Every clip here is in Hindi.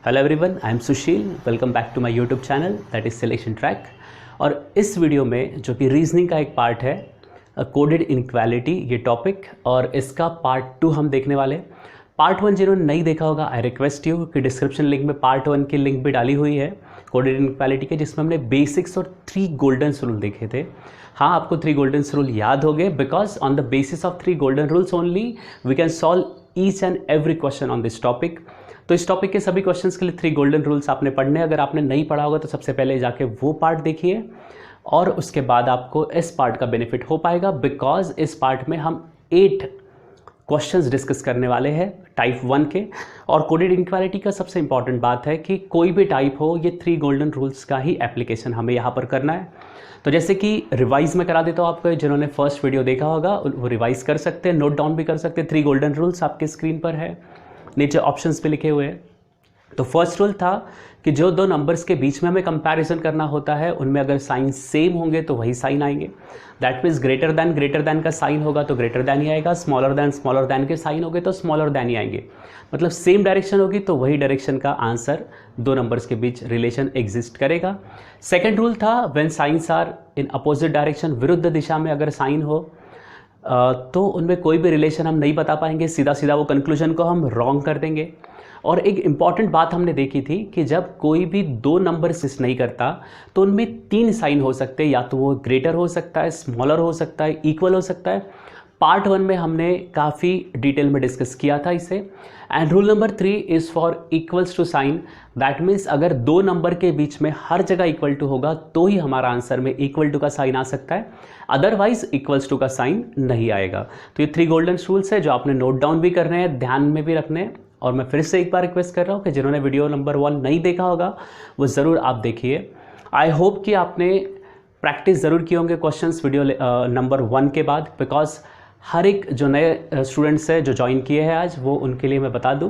Hello everyone, I am Sushil. Welcome back to my YouTube channel that is selection track. और इस वीडियो में जो कि रीजनिंग का एक पार्ट है, कोडेड इनइक्वालिटी ये टॉपिक, और इसका पार्ट 2 हम देखने वाले हैं। पार्ट 1 जिन्होंने नहीं देखा होगा, आई रिक्वेस्ट यू कि डिस्क्रिप्शन लिंक में पार्ट 1 की लिंक भी डाली हुई है कोडेड इनइक्वालिटी के, जिसमें हमने बेसिक्स और 3 गोल्डन रूल देखे थे। हाँ, आपको 3 गोल्डन रूल याद हो गए, because on the basis of 3 golden rules only we can solve each and every question on this topic. तो इस टॉपिक के सभी क्वेश्चंस के लिए 3 गोल्डन रूल्स आपने पढ़ने। अगर आपने नहीं पढ़ा होगा तो सबसे पहले जाके वो पार्ट देखिए, और उसके बाद आपको इस पार्ट का बेनिफिट हो पाएगा, बिकॉज इस पार्ट में हम 8 क्वेश्चंस डिस्कस करने वाले हैं टाइप 1 के। और कोडेड इनइक्वालिटी का सबसे इंपॉर्टेंट बात है कि कोई भी टाइप हो, ये 3 गोल्डन रूल्स का ही एप्लीकेशन हमें यहाँ पर करना है। तो जैसे कि रिवाइज में करा देता हूँ आपको, जिन्होंने फर्स्ट वीडियो देखा होगा वो रिवाइज कर सकते हैं, नोट डाउन भी कर सकते हैं। 3 गोल्डन रूल्स आपके स्क्रीन पर है, नीचे ऑप्शंस पे लिखे हुए हैं। तो फर्स्ट रूल था कि जो 2 नंबर्स के बीच में हमें कंपैरिजन करना होता है, उनमें अगर साइन सेम होंगे तो वही साइन आएंगे। दैट मीन्स ग्रेटर देन का साइन होगा तो ग्रेटर देन ही आएगा, स्मॉलर देन के साइन होंगे तो स्मॉलर देन ही आएंगे। मतलब सेम डायरेक्शन होगी तो वही डायरेक्शन का आंसर 2 नंबर्स के बीच रिलेशन एग्जिस्ट करेगा। सेकेंड रूल था when signs are in opposite direction, विरुद्ध दिशा में अगर साइन हो तो उनमें कोई भी रिलेशन हम नहीं बता पाएंगे, सीधा सीधा वो कंक्लूजन को हम रॉन्ग कर देंगे। और एक इंपॉर्टेंट बात हमने देखी थी कि जब कोई भी 2 नंबर सिस्ट नहीं करता तो उनमें 3 साइन हो सकते हैं, या तो वो ग्रेटर हो सकता है, स्मॉलर हो सकता है, इक्वल हो सकता है। पार्ट 1 में हमने काफ़ी डिटेल में डिस्कस किया था इसे। And rule number 3 is for equals to sign. That means अगर 2 नंबर के बीच में हर जगह इक्वल टू होगा तो ही हमारा आंसर में इक्वल टू का साइन आ सकता है, अदरवाइज इक्वल्स टू का साइन नहीं आएगा। तो ये 3 गोल्डन रूल्स है जो आपने नोट डाउन भी करने हैं, ध्यान में भी रखने हैं। और मैं फिर से एक बार रिक्वेस्ट कर रहा हूँ कि जिन्होंने वीडियो नंबर 1 नहीं देखा होगा वो ज़रूर आप देखिए। आई होप कि आपने प्रैक्टिस ज़रूर किए होंगे क्वेश्चंस वीडियो नंबर 1 के बाद, बिकॉज हर एक जो नए स्टूडेंट्स है जो ज्वाइन किए हैं आज, वो उनके लिए मैं बता दूं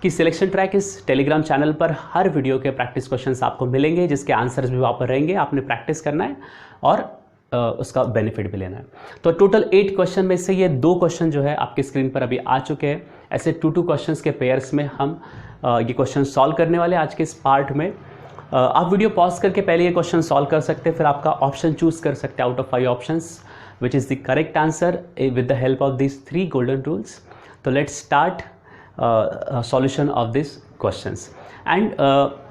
कि सिलेक्शन ट्रैक इस टेलीग्राम चैनल पर हर वीडियो के प्रैक्टिस क्वेश्चंस आपको मिलेंगे, जिसके आंसर्स भी वहाँ पर रहेंगे। आपने प्रैक्टिस करना है और उसका बेनिफिट भी लेना है। तो टोटल 8 क्वेश्चन में से ये 2 क्वेश्चन जो है आपके स्क्रीन पर अभी आ चुके हैं। ऐसे 2-2 क्वेश्चंस के पेयर्स में हम ये क्वेश्चन सॉल्व करने वाले आज के इस पार्ट में। आप वीडियो पॉज करके पहले ये क्वेश्चन सॉल्व कर सकते हैं, फिर आपका ऑप्शन चूज कर सकते हैं out of 5 options which is the correct answer with the help of these 3 golden rules. So let's start solution of these questions. And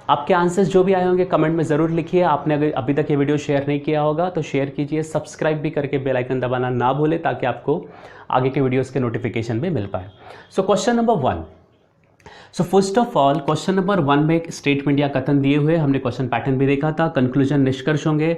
आपके आंसर्स जो भी आए होंगे कमेंट में ज़रूर लिखिए। आपने अगर अभी तक ये वीडियो शेयर नहीं किया होगा तो शेयर कीजिए, सब्सक्राइब भी करके बेल आइकन दबाना ना भूलें, ताकि आपको आगे के वीडियोस के नोटिफिकेशन भी मिल पाए। So question number 1। So first of all question number 1 में एक स्टेटमेंट या कथन दिए हुए, हमने क्वेश्चन पैटर्न भी देखा था। कंक्लूजन निष्कर्ष होंगे,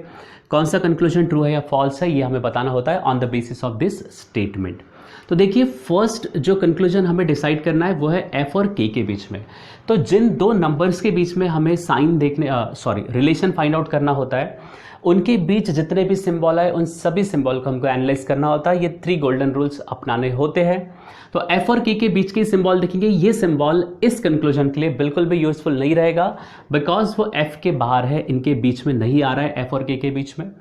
कौन सा कंक्लूजन ट्रू है या फॉल्स है ये हमें बताना होता है on the basis of this statement. तो देखिए, फर्स्ट जो कंक्लूजन हमें डिसाइड करना है वो है एफ और के बीच में। तो जिन 2 नंबर्स के बीच में हमें साइन रिलेशन फाइंड आउट करना होता है, उनके बीच जितने भी सिंबल है उन सभी सिंबल को हमको एनालाइज करना होता है। ये 3 गोल्डन रूल्स अपनाने होते हैं। तो एफ और के बीच के सिंबल देखेंगे, ये सिंबल इस कंक्लूजन के लिए बिल्कुल भी यूजफुल नहीं रहेगा, बिकॉज वो एफ के बाहर है, इनके बीच में नहीं आ रहा है, एफ और के बीच में।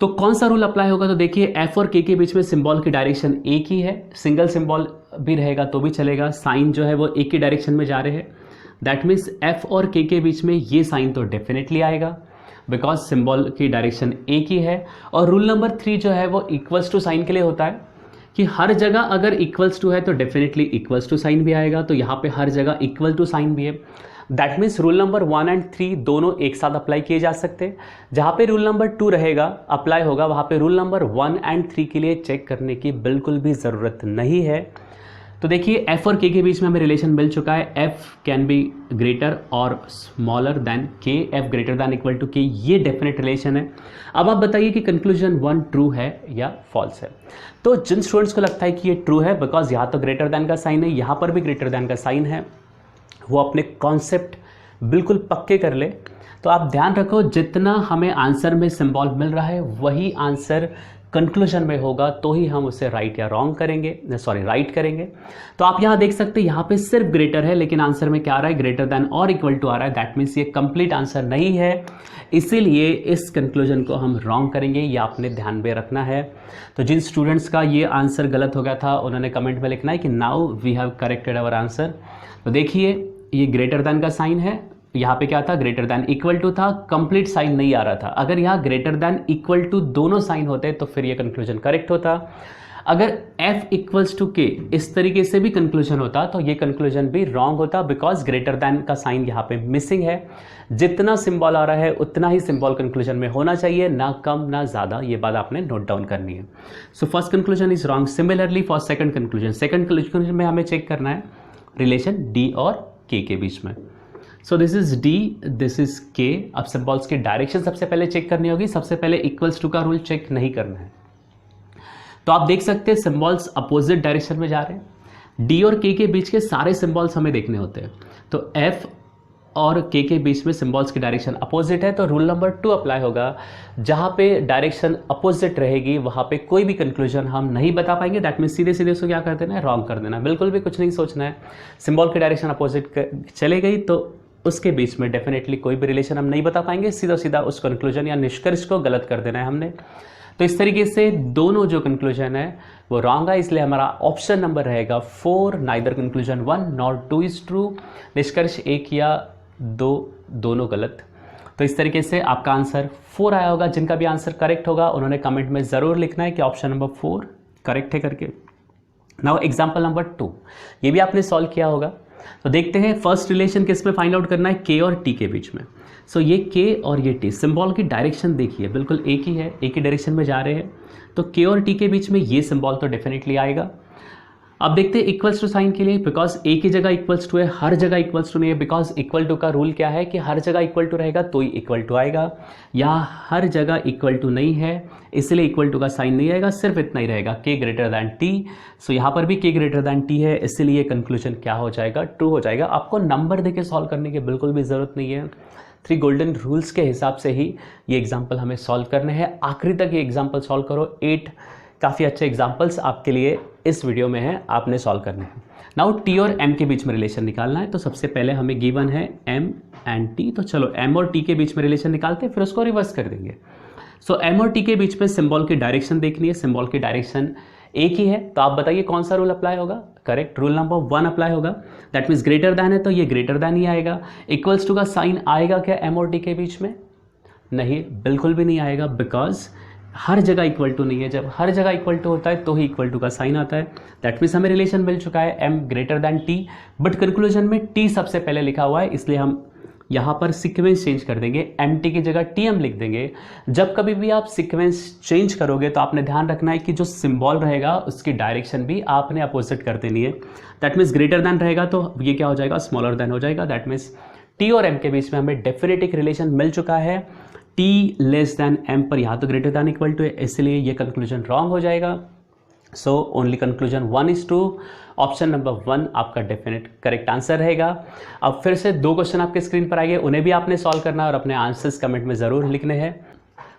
तो कौन सा रूल अप्लाई होगा? तो देखिए, एफ और के बीच में सिंबल की डायरेक्शन एक ही है, सिंगल सिंबल भी रहेगा तो भी चलेगा, साइन जो है वो एक ही डायरेक्शन में जा रहे हैं। दैट मीन्स एफ और के बीच में ये साइन तो डेफिनेटली आएगा, बिकॉज सिंबल की डायरेक्शन एक ही है। और रूल नंबर 3 जो है वो इक्वल्स टू साइन के लिए होता है कि हर जगह अगर इक्वल्स टू है तो डेफिनेटली इक्वल्स टू साइन भी आएगा। तो यहाँ पे हर जगह इक्वल टू साइन भी है। That means rule number 1 and 3 दोनों एक साथ अप्लाई किए जा सकते हैं। जहाँ पे रूल नंबर 2 रहेगा, अप्लाई होगा, वहाँ पे रूल नंबर 1 एंड 3 के लिए चेक करने की बिल्कुल भी ज़रूरत नहीं है। तो देखिए, एफ और के बीच में हमें रिलेशन मिल चुका है। एफ कैन बी ग्रेटर और smaller than K, F greater than equal to K, ये डेफिनेट रिलेशन है। अब आप बताइए कि कंक्लूजन 1 ट्रू है या फॉल्स है। तो जिन स्टूडेंट्स को लगता है कि ये ट्रू है, बिकॉज यहाँ तो ग्रेटर देन का साइन है, यहाँ पर भी ग्रेटर देन का साइन है, वो अपने कॉन्सेप्ट बिल्कुल पक्के कर ले। तो आप ध्यान रखो, जितना हमें आंसर में सिंबल मिल रहा है वही आंसर कंक्लूजन में होगा, तो ही हम उसे राइट या रॉन्ग करेंगे, राइट करेंगे। तो आप यहाँ देख सकते हैं, यहाँ पे सिर्फ ग्रेटर है, लेकिन आंसर में क्या आ रहा है? ग्रेटर देन और इक्वल टू आ रहा है। दैट मीन्स ये कंप्लीट आंसर नहीं है, इसीलिए इस कंक्लूजन को हम रॉन्ग करेंगे, ये आपने ध्यान में रखना है। तो जिन स्टूडेंट्स का ये आंसर गलत हो गया था, उन्होंने कमेंट में लिखना है कि now we have corrected our answer. तो देखिए, ये ग्रेटर देन का साइन है, यहाँ पे क्या था, ग्रेटर देन इक्वल टू था, कंप्लीट साइन नहीं आ रहा था। अगर यहाँ ग्रेटर देन इक्वल टू दोनों साइन होते तो फिर ये कंक्लूजन करेक्ट होता। अगर f इक्वल्स टू k इस तरीके से भी कंक्लूजन होता तो ये कंक्लूजन भी रॉन्ग होता, बिकॉज ग्रेटर देन का साइन यहाँ पे मिसिंग है। जितना सिंबल आ रहा है उतना ही सिंबल कंक्लूजन में होना चाहिए, ना कम ना ज़्यादा। ये बात आपने नोट डाउन करनी है। So first conclusion is wrong. Similarly for second conclusion, second conclusion में हमें चेक करना है रिलेशन d और k के बीच में। So this is d, this is k। अब सिंबल्स की डायरेक्शन सबसे पहले चेक करनी होगी। सबसे पहले इक्वल्स टू का रूल चेक नहीं करना है। तो आप देख सकते हैं सिंबल्स अपोजिट डायरेक्शन में जा रहे हैं। d और k के बीच के सारे सिंबल्स हमें देखने होते हैं। तो f और k के बीच में सिंबल्स की डायरेक्शन अपोजिट है, तो रूल नंबर 2 अप्लाई होगा। जहाँ पे डायरेक्शन अपोजिट रहेगी वहाँ पे कोई भी कंक्लूजन हम नहीं बता पाएंगे। दैट मीन्स सीधे सीधे उसको क्या कर देना है, रॉन्ग कर देना। बिल्कुल भी कुछ नहीं सोचना है। सिंबल की डायरेक्शन अपोजिट चले गई तो उसके बीच में डेफिनेटली कोई भी रिलेशन हम नहीं बता पाएंगे। सीधा सीधा उस कंक्लूजन या निष्कर्ष को गलत कर देना है हमने। तो इस तरीके से दोनों जो कंक्लूजन है वो रॉन्ग है, इसलिए हमारा ऑप्शन नंबर रहेगा 4। Neither conclusion 1 nor 2 is true. निष्कर्ष 1 या 2 दोनों गलत। तो इस तरीके से आपका आंसर 4 आया होगा। जिनका भी आंसर करेक्ट होगा उन्होंने कमेंट में ज़रूर लिखना है कि ऑप्शन नंबर 4 करेक्ट है करके। नाउ एग्जाम्पल नंबर 2, ये भी आपने सॉल्व किया होगा। तो देखते हैं फर्स्ट रिलेशन किस में फाइंड आउट करना है, k और t के बीच में। सो ये k और ये t, सिंबल की डायरेक्शन देखिए बिल्कुल एक ही है, एक ही डायरेक्शन में जा रहे हैं। तो k और t के बीच में ये सिंबल तो डेफिनेटली आएगा। अब देखते हैं इक्वल्स टू साइन के लिए, बिकॉज एक ही जगह इक्वल्स टू है, हर जगह इक्वल्स टू नहीं है। बिकॉज इक्वल टू का रूल क्या है कि हर जगह इक्वल टू रहेगा तो ही इक्वल टू आएगा। यहाँ हर जगह इक्वल टू नहीं है इसलिए इक्वल टू का साइन नहीं आएगा, सिर्फ इतना ही रहेगा k ग्रेटर दैन t। सो यहाँ पर भी k ग्रेटर दैन t है, इसलिए कंक्लूजन क्या हो जाएगा, ट्रू हो जाएगा। आपको नंबर देके सॉल्व करने की बिल्कुल भी ज़रूरत नहीं है। 3 गोल्डन रूल्स के हिसाब से ही ये एग्जाम्पल हमें सॉल्व करने हैं। आखिरी तक ये एग्जाम्पल सॉल्व करो। 8 काफ़ी अच्छे एग्जाम्पल्स आपके लिए इस वीडियो में है, आपने सॉल्व करने हैं। नाउ t और m के बीच में रिलेशन निकालना है। तो सबसे पहले हमें गिवन है m एंड t। तो चलो m और t के बीच में रिलेशन निकालते हैं, फिर उसको रिवर्स कर देंगे। सो m और t के बीच में सिंबल की डायरेक्शन देखनी है। सिंबल की डायरेक्शन एक ही है, तो आप बताइए कौन सा रूल अप्लाई होगा। करेक्ट, रूल नंबर 1 अप्लाई होगा। दैट मीन्स ग्रेटर दैन है तो ये ग्रेटर दैन ही आएगा। इक्वल्स टू का साइन आएगा क्या m और t के बीच में? नहीं, बिल्कुल भी नहीं आएगा, बिकॉज हर जगह इक्वल टू नहीं है। जब हर जगह इक्वल टू होता है तो ही इक्वल टू का साइन आता है। दैट मीन्स हमें रिलेशन मिल चुका है m greater than t, but conclusion में t सबसे पहले लिखा हुआ है, इसलिए हम यहाँ पर सीक्वेंस चेंज कर देंगे। mt की जगह tm लिख देंगे। जब कभी भी आप सीक्वेंस चेंज करोगे तो आपने ध्यान रखना है कि जो सिंबल रहेगा उसकी डायरेक्शन भी आपने अपोजिट कर देनी है। दैट मीन्स ग्रेटर दैन रहेगा तो ये क्या हो जाएगा, स्मॉलर दैन हो जाएगा। दैट मीन्स t और m के बीच में हमें डेफिनेट एक रिलेशन मिल चुका है। t लेस दैन m पर यहाँ तो ग्रेटर दैन इक्वल टू है, इसलिए ये कंक्लूजन रॉन्ग हो जाएगा। So only conclusion 1 is true. Option number 1 आपका डेफिनेट करेक्ट आंसर रहेगा। अब फिर से 2 क्वेश्चन आपके स्क्रीन पर आएंगे, उन्हें भी आपने सॉल्व करना है और अपने आंसर्स कमेंट में ज़रूर लिखने हैं।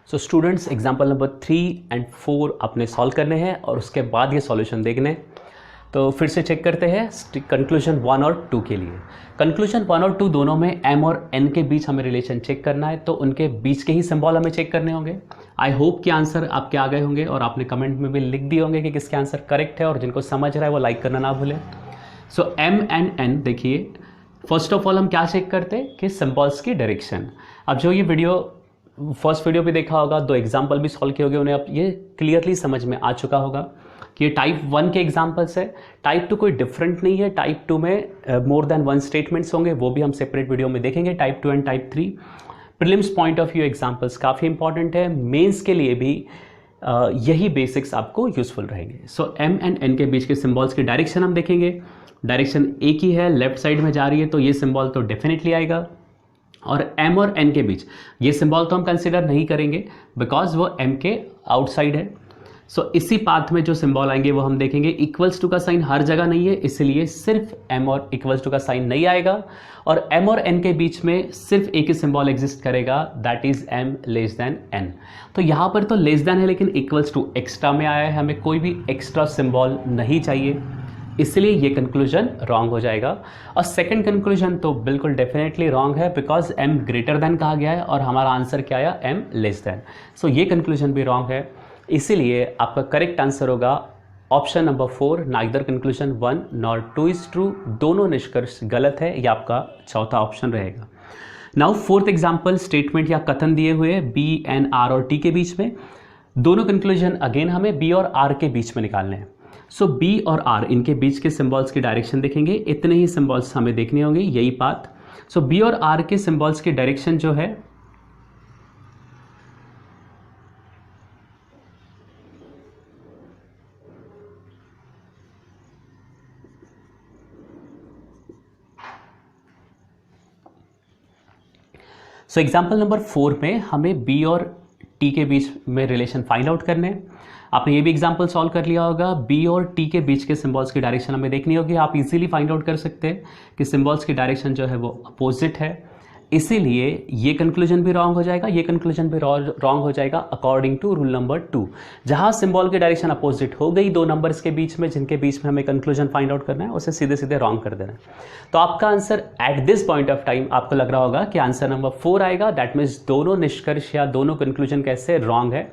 So students, example number 3 and 4 आपने सॉल्व करने हैं और उसके बाद ये सॉल्यूशन देखने। तो फिर से चेक करते हैं कंक्लूजन 1 और 2 के लिए। कंक्लूजन 1 और 2 दोनों में m और n के बीच हमें रिलेशन चेक करना है, तो उनके बीच के ही सिंबल हमें चेक करने होंगे। आई होप कि आंसर आपके आ गए होंगे और आपने कमेंट में भी लिख दिए होंगे कि किसके आंसर करेक्ट है, और जिनको समझ रहा है वो लाइक करना ना भूलें। सो m एंड n देखिए, फर्स्ट ऑफ ऑल हम क्या चेक करते हैं कि सिंबल्स की डायरेक्शन। अब जो ये वीडियो फर्स्ट वीडियो भी देखा होगा, 2 एग्जाम्पल भी सॉल्व किए होंगे, उन्हें अब ये क्लियरली समझ में आ चुका होगा कि ये टाइप 1 के एग्जाम्पल्स है। टाइप 2 कोई डिफरेंट नहीं है। टाइप 2 में मोर देन 1 स्टेटमेंट्स होंगे, वो भी हम सेपरेट वीडियो में देखेंगे। Type 2 and type 3 prelims point of view examples काफ़ी इंपॉर्टेंट है। मेंस के लिए भी यही बेसिक्स आपको यूजफुल रहेंगे। सो m एंड n के बीच के सिंबल्स की डायरेक्शन हम देखेंगे। डायरेक्शन एक ही है, लेफ्ट साइड में जा रही है, तो ये सिंबल तो डेफिनेटली आएगा। और m और n के बीच ये सिंबल तो हम कंसिडर नहीं करेंगे, बिकॉज वो m के आउटसाइड है। सो इसी पाथ में जो सिंबल आएंगे वो हम देखेंगे। इक्वल्स टू का साइन हर जगह नहीं है, इसलिए सिर्फ m और इक्वल्स टू का साइन नहीं आएगा। और m और n के बीच में सिर्फ एक ही सिंबल एग्जिस्ट करेगा, that is m less than n। तो यहाँ पर तो लेस दैन है, लेकिन इक्वल्स टू एक्स्ट्रा में आया है, हमें कोई भी एक्स्ट्रा सिंबल नहीं चाहिए, इसलिए ये कंक्लूजन रॉन्ग हो जाएगा। और सेकंड कंक्लूजन तो बिल्कुल डेफिनेटली रॉन्ग है, बिकॉज m ग्रेटर दैन कहा गया है और हमारा आंसर क्या आया, m लेस दैन। सो ये कंक्लूजन भी रॉन्ग है, इसीलिए आपका करेक्ट आंसर होगा option number 4 neither conclusion 1 nor 2 is true, दोनों निष्कर्ष गलत है, ये आपका चौथा ऑप्शन रहेगा। नाउ फोर्थ एग्जाम्पल, स्टेटमेंट या कथन दिए हुए बी एन आर और टी के बीच में, दोनों कंक्लूजन अगेन हमें बी और आर के बीच में निकालने हैं। सो बी और आर इनके बीच के सिंबल्स की डायरेक्शन देखेंगे, इतने ही सिंबल्स हमें देखने होंगे, यही पाथ। सो बी और आर के सिंबल्स की डायरेक्शन जो है सो एग्जाम्पल नंबर 4 में हमें बी और टी के बीच में रिलेशन फाइंड आउट करने हैं। आपने ये भी एग्जाम्पल सॉल्व कर लिया होगा, बी और टी के बीच के सिंबल्स की डायरेक्शन हमें देखनी होगी। आप इजीली फाइंड आउट कर सकते हैं कि सिंबल्स की डायरेक्शन जो है वो अपोजिट है, इसीलिए ये कंक्लूजन भी रॉन्ग हो जाएगा, ये कंक्लूजन भी रॉन्ग हो जाएगा अकॉर्डिंग टू रूल नंबर 2। जहां सिंबल की डायरेक्शन अपोजिट हो गई दो नंबर्स के बीच में, जिनके बीच में हमें कंक्लूजन फाइंड आउट करना है, उसे सीधे सीधे रॉन्ग कर देना है। तो आपका answer at this point of time आपको लग रहा होगा कि आंसर नंबर 4 आएगा। दैट मीन्स दोनों निष्कर्ष या दोनों कंक्लूजन कैसे रॉन्ग है,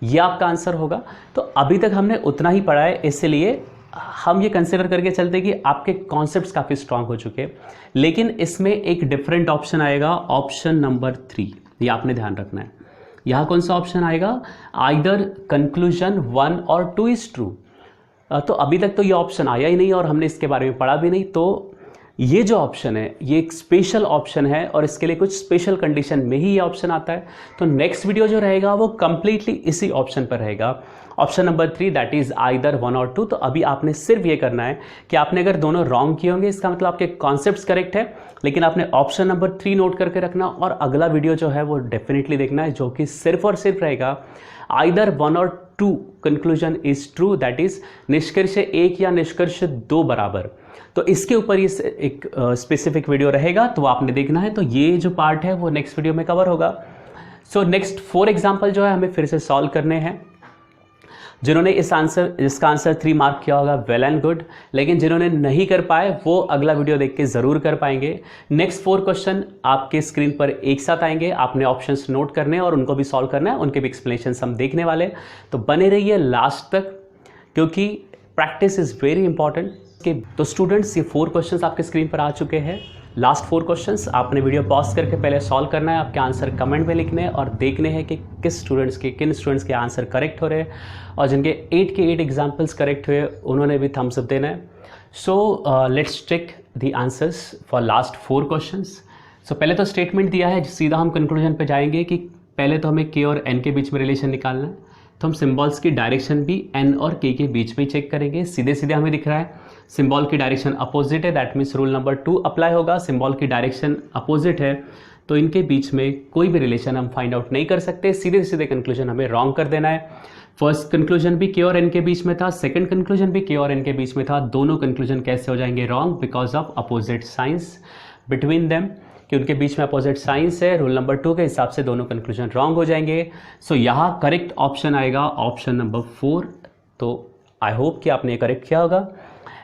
ये आपका आंसर होगा। तो अभी तक हमने उतना ही पढ़ा है, इसलिए हम ये कंसिडर करके चलते कि आपके कॉन्सेप्ट्स काफ़ी स्ट्रांग हो चुके हैं। लेकिन इसमें एक डिफरेंट ऑप्शन आएगा, ऑप्शन नंबर 3, ये आपने ध्यान रखना है। यहाँ कौन सा ऑप्शन आएगा, आइदर कंक्लूजन 1 और 2 इज ट्रू। तो अभी तक तो ये ऑप्शन आया ही नहीं और हमने इसके बारे में पढ़ा भी नहीं। तो ये जो ऑप्शन है ये एक स्पेशल ऑप्शन है और इसके लिए कुछ स्पेशल कंडीशन में ही ये ऑप्शन आता है। तो नेक्स्ट वीडियो जो रहेगा वो कंप्लीटली इसी ऑप्शन पर रहेगा, option number 3, that is either 1 और 2। तो अभी आपने सिर्फ ये करना है कि आपने अगर दोनों रॉन्ग किए होंगे इसका मतलब आपके कॉन्सेप्ट्स करेक्ट है, लेकिन आपने ऑप्शन नंबर 3 नोट करके रखना और अगला वीडियो जो है वो डेफिनेटली देखना है, जो कि सिर्फ और सिर्फ रहेगा आइदर 1 और 2 conclusion is true, that is निष्कर्ष 1 या निष्कर्ष 2 बराबर। तो इसके ऊपर ये एक स्पेसिफिक वीडियो रहेगा, तो आपने देखना है। तो ये जो पार्ट है वो नेक्स्ट वीडियो में कवर होगा। सो नेक्स्ट 4 एग्जाम्पल जो है हमें फिर से सॉल्व करने हैं। जिन्होंने इसका आंसर 3 मार्क किया होगा, वेल एंड गुड, लेकिन जिन्होंने नहीं कर पाए वो अगला वीडियो देख के ज़रूर कर पाएंगे। नेक्स्ट 4 क्वेश्चन आपके स्क्रीन पर एक साथ आएंगे, आपने ऑप्शंस नोट करने और उनको भी सॉल्व करना है, उनके भी एक्सप्लेनेशन हम देखने वाले। तो बने रहिए लास्ट तक, क्योंकि प्रैक्टिस इज़ वेरी इंपॉर्टेंट। तो स्टूडेंट्स, ये 4 क्वेश्चंस आपके स्क्रीन पर आ चुके हैं। लास्ट 4 क्वेश्चंस आपने वीडियो पॉज करके पहले सॉल्व करना है, आपके आंसर कमेंट में लिखने हैं और देखने हैं कि किन स्टूडेंट्स के आंसर करेक्ट हो रहे हैं, और जिनके 8 के 8 एग्जाम्पल्स करेक्ट हुए उन्होंने भी थम्स अप देना है। So let's check the answers for last 4 questions. So पहले तो स्टेटमेंट दिया है, सीधा हम कंक्लूजन पे जाएंगे कि पहले तो हमें के और एन के बीच में रिलेशन निकालना है। तो हम सिम्बॉल्स की डायरेक्शन भी एन और के बीच में चेक करेंगे। सीधे सीधे हमें दिख रहा है सिंबल की डायरेक्शन अपोजिट है, that means rule number 2 apply होगा। सिंबल की डायरेक्शन अपोजिट है तो इनके बीच में कोई भी रिलेशन हम फाइंड आउट नहीं कर सकते, सीधे सीधे कंक्लूजन हमें रॉन्ग कर देना है। फर्स्ट कंक्लूजन भी के और एन के बीच में था, सेकंड कंक्लूजन भी के और एन के बीच में था। दोनों कंक्लूजन कैसे हो जाएंगे wrong, because of opposite signs between them, कि उनके बीच में अपोजिट साइंस है। रूल नंबर 2 के हिसाब से दोनों कंक्लूजन रॉन्ग हो जाएंगे। सो यहाँ करेक्ट ऑप्शन आएगा ऑप्शन नंबर 4। तो आई होप कि आपने करेक्ट किया होगा।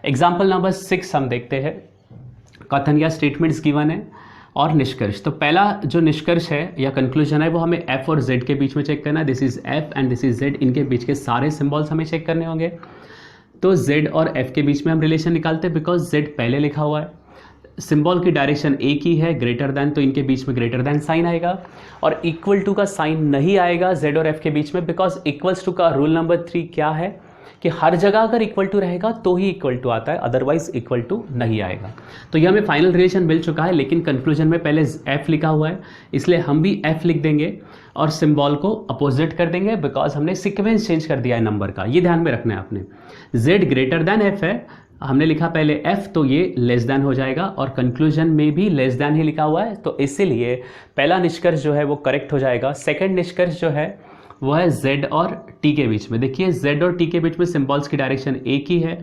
एग्जाम्पल नंबर 6 हम देखते हैं। कथन या स्टेटमेंट्स गिवन है और निष्कर्ष। तो पहला जो निष्कर्ष है या कंक्लूजन है वो हमें एफ और जेड के बीच में चेक करना है। This is F and this is Z, इनके बीच के सारे सिंबल्स हमें चेक करने होंगे। तो जेड और एफ के बीच में हम रिलेशन निकालते हैं बिकॉज जेड पहले लिखा हुआ है, सिंबल की डायरेक्शन एक ही है, ग्रेटर दैन, तो इनके बीच में ग्रेटर दैन साइन आएगा। और इक्वल टू का साइन नहीं आएगा जेड और एफ के बीच में, बिकॉज इक्वल्स टू का रूल नंबर 3 क्या है कि हर जगह अगर इक्वल टू रहेगा तो ही इक्वल टू आता है, अदरवाइज इक्वल टू नहीं आएगा। तो ये हमें फाइनल रिलेशन मिल चुका है, लेकिन कंक्लूजन में पहले एफ लिखा हुआ है, इसलिए हम भी एफ लिख देंगे और सिंबल को अपोजिट कर देंगे बिकॉज हमने सीक्वेंस चेंज कर दिया है नंबर का। ये ध्यान में रखना है आपने। जेड ग्रेटर दैन एफ है, हमने लिखा पहले एफ, तो ये लेस दैन हो जाएगा और कंक्लूजन में भी लेस दैन ही लिखा हुआ है, तो इसीलिए पहला निष्कर्ष जो है वो करेक्ट हो जाएगा। सेकंड निष्कर्ष जो है वो है जेड और टी के बीच में। देखिए जेड और टी के बीच में सिंबल्स की डायरेक्शन एक ही है,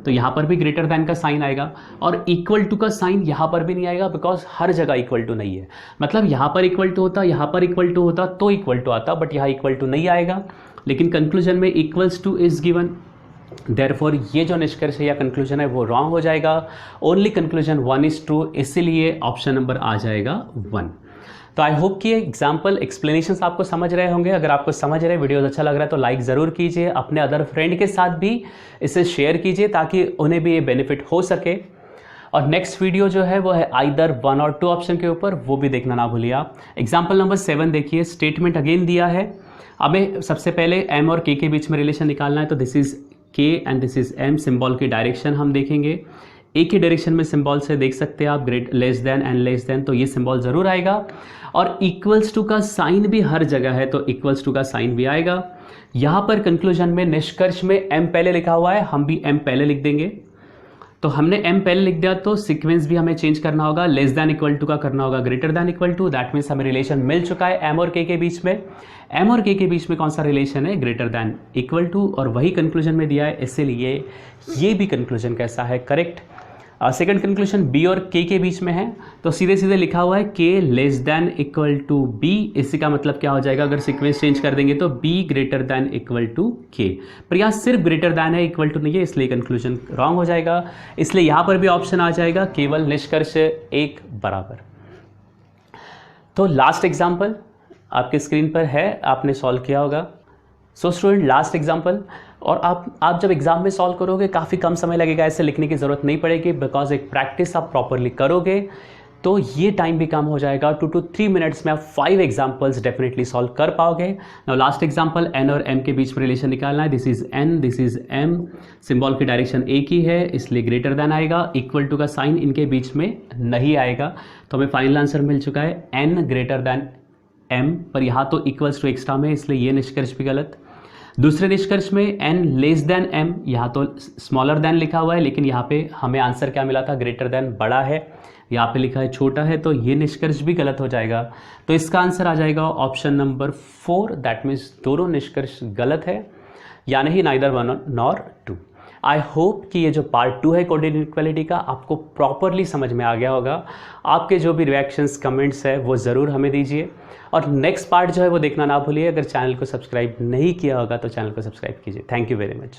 तो यहाँ पर भी ग्रेटर दैन का साइन आएगा और इक्वल टू का साइन यहाँ पर भी नहीं आएगा बिकॉज हर जगह इक्वल टू नहीं है। मतलब यहाँ पर इक्वल टू होता, यहाँ पर इक्वल टू होता तो इक्वल टू आता, बट यहाँ इक्वल टू नहीं आएगा। लेकिन कंक्लूजन में equals two is given, therefore ये जो निष्कर्ष है या कंक्लूजन है वो रॉन्ग हो जाएगा। ओनली कंक्लूजन 1 इज ट्रू, इसीलिए ऑप्शन नंबर आ जाएगा 1। तो आई होप कि एग्जाम्पल एक्सप्लेनेशंस आपको समझ रहे होंगे। अगर आपको समझ रहे वीडियो अच्छा लग रहा है तो लाइक ज़रूर कीजिए, अपने अदर फ्रेंड के साथ भी इसे शेयर कीजिए ताकि उन्हें भी ये बेनिफिट हो सके। और नेक्स्ट वीडियो जो है वो है आइदर 1 और 2 ऑप्शन के ऊपर, वो भी देखना ना भूलिए आप। एग्जाम्पल नंबर 7 देखिए, स्टेटमेंट अगेन दिया है, हमें सबसे पहले एम और के बीच में रिलेशन निकालना है। तो this is K and this is M. Symbol की डायरेक्शन हम देखेंगे, एक ही डायरेक्शन में सिंबल से देख सकते हैं आप, great less than and less than, तो ये सिंबल ज़रूर आएगा। और इक्वल्स टू का साइन भी हर जगह है तो इक्वल्स टू का साइन भी आएगा। यहाँ पर कंक्लूजन में निष्कर्ष में एम पहले लिखा हुआ है, हम भी एम पहले लिख देंगे। तो हमने एम पहले लिख दिया तो सीक्वेंस भी हमें चेंज करना होगा, लेस दैन इक्वल टू का करना होगा greater than equal to. That means हमें रिलेशन मिल चुका है एम और के बीच में। एम और के बीच में कौन सा रिलेशन है, ग्रेटर दैन इक्वल टू, और वही कंक्लूजन में दिया है, इसीलिए ये भी कंक्लूजन कैसा है, करेक्ट। सेकंड कंक्लूजन बी और के बीच में है तो सीधे सीधे लिखा हुआ है K less than equal to B. इसी का मतलब क्या हो जाएगा, अगर सीक्वेंस चेंज कर देंगे तो B greater than equal to K, पर यहाँ सिर्फ ग्रेटर दैन है, इक्वल टू नहीं है, इसलिए कंक्लूजन रॉन्ग हो जाएगा। इसलिए यहाँ पर भी ऑप्शन आ जाएगा केवल निष्कर्ष एक बराबर। तो लास्ट एग्जाम्पल आपके स्क्रीन पर है, आपने सॉल्व किया होगा। सो स्टूडेंट, लास्ट एग्जाम्पल, और आप जब एग्जाम में सॉल्व करोगे काफ़ी कम समय लगेगा, ऐसे लिखने की ज़रूरत नहीं पड़ेगी, बिकॉज एक प्रैक्टिस आप प्रॉपरली करोगे तो ये टाइम भी कम हो जाएगा। 2 to 3 मिनट्स में आप 5 एग्जाम्पल्स डेफिनेटली सॉल्व कर पाओगे। नाउ लास्ट एग्जाम्पल, एन और एम के बीच में रिलेशन निकालना है। This is N, this is M, symbol की डायरेक्शन एक ही है इसलिए ग्रेटर देन आएगा, इक्वल टू का साइन इनके बीच में नहीं आएगा। तो हमें फाइनल आंसर मिल चुका है एन ग्रेटर देन एम, पर यहाँ तो इक्वल्स टू एक्स्ट्रा में, इसलिए ये निष्कर्ष भी गलत। दूसरे निष्कर्ष में एन लेस देन एम, यहाँ तो स्मॉलर देन लिखा हुआ है, लेकिन यहाँ पे हमें आंसर क्या मिला था, ग्रेटर देन बड़ा है, यहाँ पे लिखा है छोटा है, तो ये निष्कर्ष भी गलत हो जाएगा। तो इसका आंसर आ जाएगा ऑप्शन नंबर 4। दैट मीन्स दोनों निष्कर्ष गलत है, यानी ही नाइदर 1 नॉर 2। आई होप कि ये जो पार्ट 2 है कोऑर्डिनेट इनइक्वालिटी का आपको प्रॉपरली समझ में आ गया होगा। आपके जो भी रिएक्शंस कमेंट्स है वो ज़रूर हमें दीजिए, और नेक्स्ट पार्ट जो है वो देखना ना भूलिए। अगर चैनल को सब्सक्राइब नहीं किया होगा तो चैनल को सब्सक्राइब कीजिए। Thank you very much.